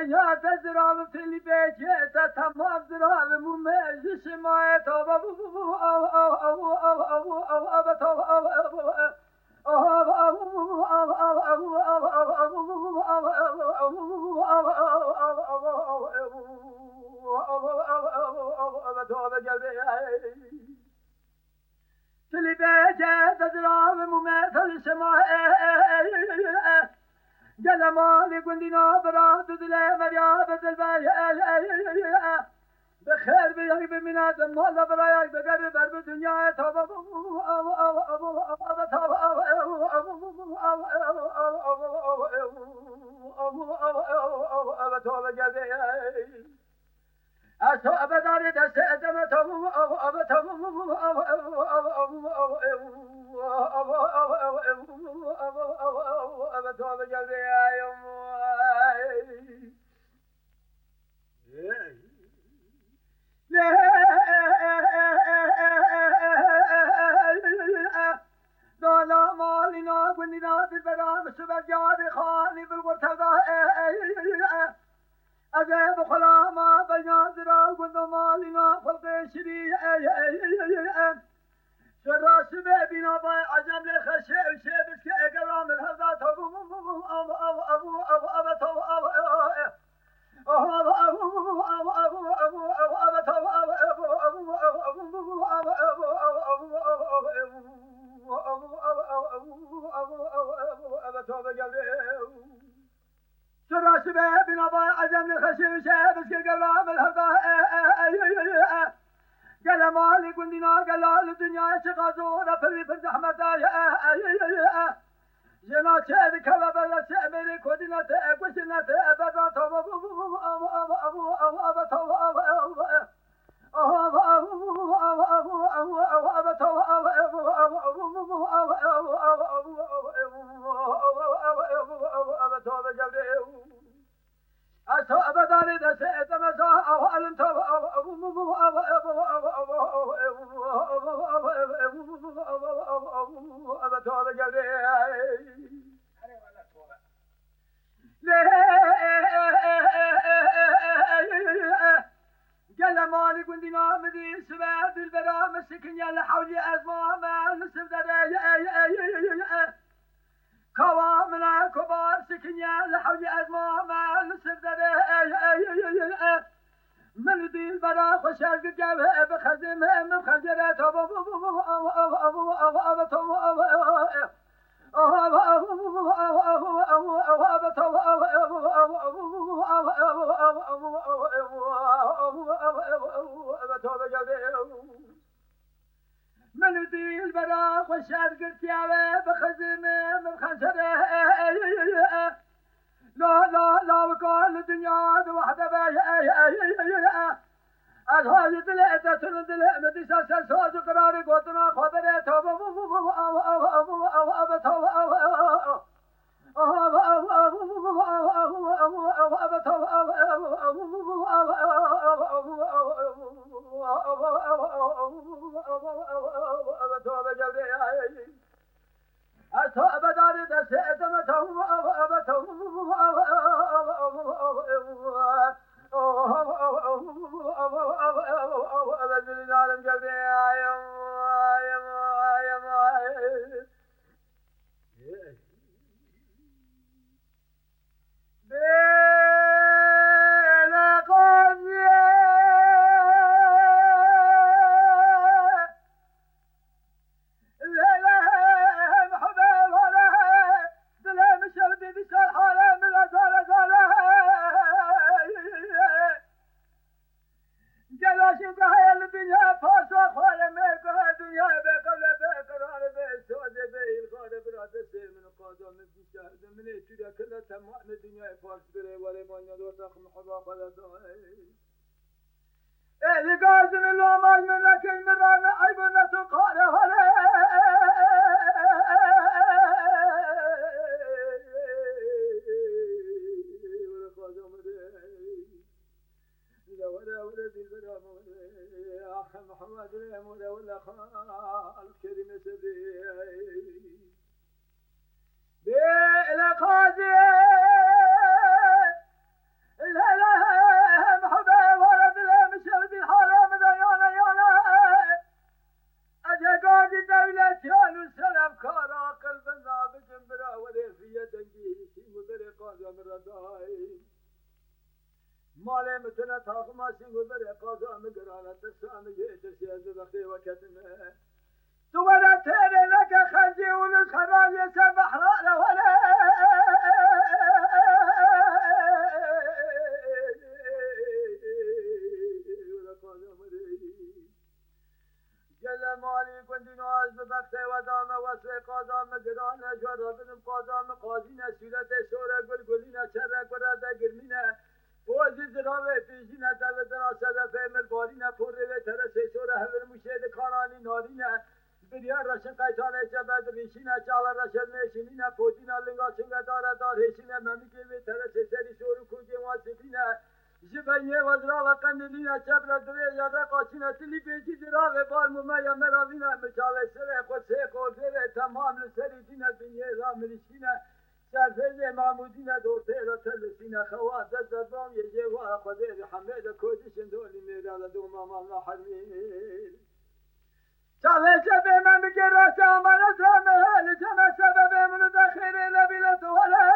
یا تزرام تلی بیچه تا تمام زرام ممجش ما تو تلی بیچه تزرام ممجش ما جلمال قندنا برا تدلى مريا بدل بايا بخير بيك بمناد مال برايك بقرب برب دنيا توبا أسو أبدار دست أدم توم لا مالنا قلنا بالبرام سبر جاد خالي بالغرتضاء أجاب خلاما بينادرا قلت مالنا خلق شري شراس بينا باي عجم لخشي وشيبس كأقرام الهدات سراسبه بنابا عزم لخشي شابس كقرام الهضاء قال مالك قندنا قال الدنيا شغازورة في الزحمة جنا شاد كباب السامر كودنا تقوسنا تبرا قال مالك قندنا مدير سباد البرام السكن يلا حولي أزمام نسب كوامنا كبار سكن يلا حولي أزمام نسب من دي البرا خشاش جابه بخزم من خنجرات من دي البرا خشاش جابه بخزم من خنجرات لا وقال الدنيا وحده باي الهاي دلعت تندلع مديسا سلسوز قرار قوتنا خبره أبدار دس أدمتهم متنا تاخ ماشین گذر قاضا مگرانه تسام درسی از وقتی وقتنا تو ولا ترى لك خرجي والخراج يسر بحران ولا جل مالي كنت نواز ببخته ودام وسوي قاضام قرانه جربن قاضام قاضينا سيرته سوره قلقلينا شره قرده قرمينا وزي زراوه فيجينا دلدنا صدفه ملبارينا پوره ترسه سوره هفر مشهد كاراني نارينا بريار رشن قيتانه جبد ريشينا چالا رشن ميشينينا پودينا لنگا چنگه داره دار هشينا مميكي وي ترسه سري سورو كوجي واسفينا جبهه وزرا و قندلینا چبر دره یا رقاچینا تلی بیجی دراغ بال ممیا مراوینا مچاله سره خود سه قوزره تمام لسری دینا دنیا را ملشینا سرفیز معمودینا دورته را تلسینا خواه دست دبام یه جواه خودیر حمید کودشن دولی میرالا دومام الله حرمین چاله چبه من بگه راست آمانت همه جمع سبب منو دخیره لبیلت وله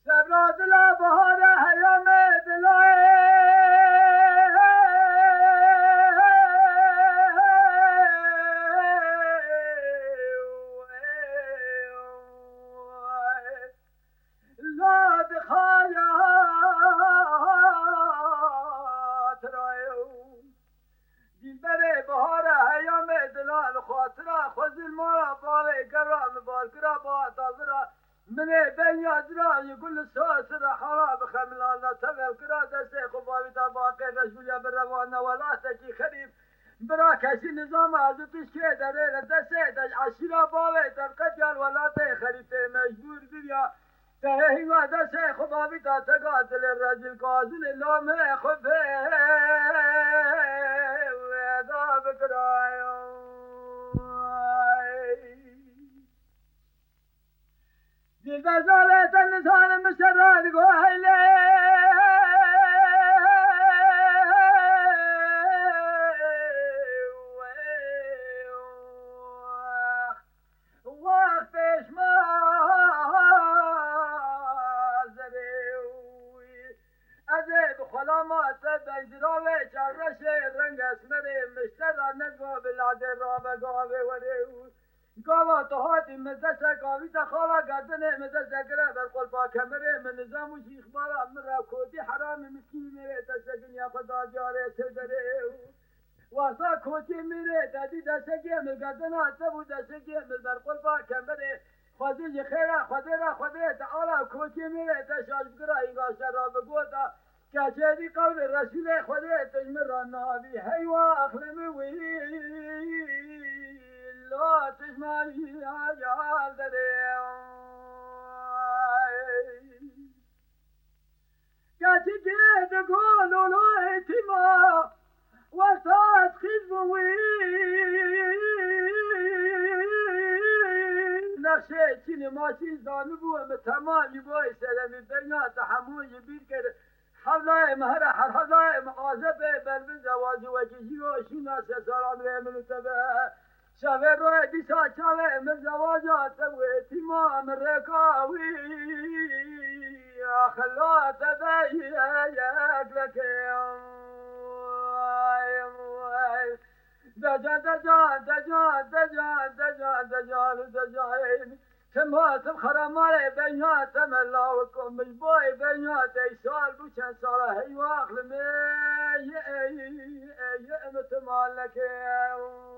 سبراد لا بهار حیام دلائے لاد خایات رایو دلبر بهار حیام دلال خاطرہ خزل مارا باوے گرام بالکرہ بات آزرہ مني بين يدرا يقول ساسر حرام خملانا سبب كرا دسي خبابي باقي رجل يا بروانا ولا تجي خريب برا كسي نظام عزتش كده رينا دسي دج عشرة باوي ترقجال ولا تخريب مجبور بيا تهينا دسي خبابي تقاتل الرجل قاتل اللي ما خبه ويدا بكرايو دل بزالت النسان مسرات قوهيلي واخ فيش ما زريوي أزيد خلامات بيزراوي شرشي رنگ اسمري مشترى نقوى بالعدي رابا قوي وريوي قاوا تهاتي مدسة قاوي تخالا قدنه مدسة قرأ بالقل باكمره من نظام وشي إخبارا مرا كودي حرام مسكين ميري تسكن يا خدا جاري سدره واسا كوتي ميري تدي دسة قيمل قدنه تبو دسة قيمل بالقل باكمره خذي خيرا خذي تعالى كوتي ميري تشاش بقرأ إنغا شراب قوتا كاجدي قول الرسول خذي تجمر النابي هيوا أخلمي لا تجمعي يا دريم كاتي تقولوا له اهتمام وصاد خذوي نخشيتني ماشي زانبو تمام يبوي سلامي بينا تحمل يبير كده حوله مهرة حوله مقاذبه بل زواج وجهي وشينا سلام من تبع شاور روی دیسا چاوه من زواجات ویتی ما من رکاوی خلات بایی یک لکیم دجان تماتم خرامال بیناتم اللهکم مجبوی بینات ای سال بو چند ساله هی واخل می یه امت مالکیم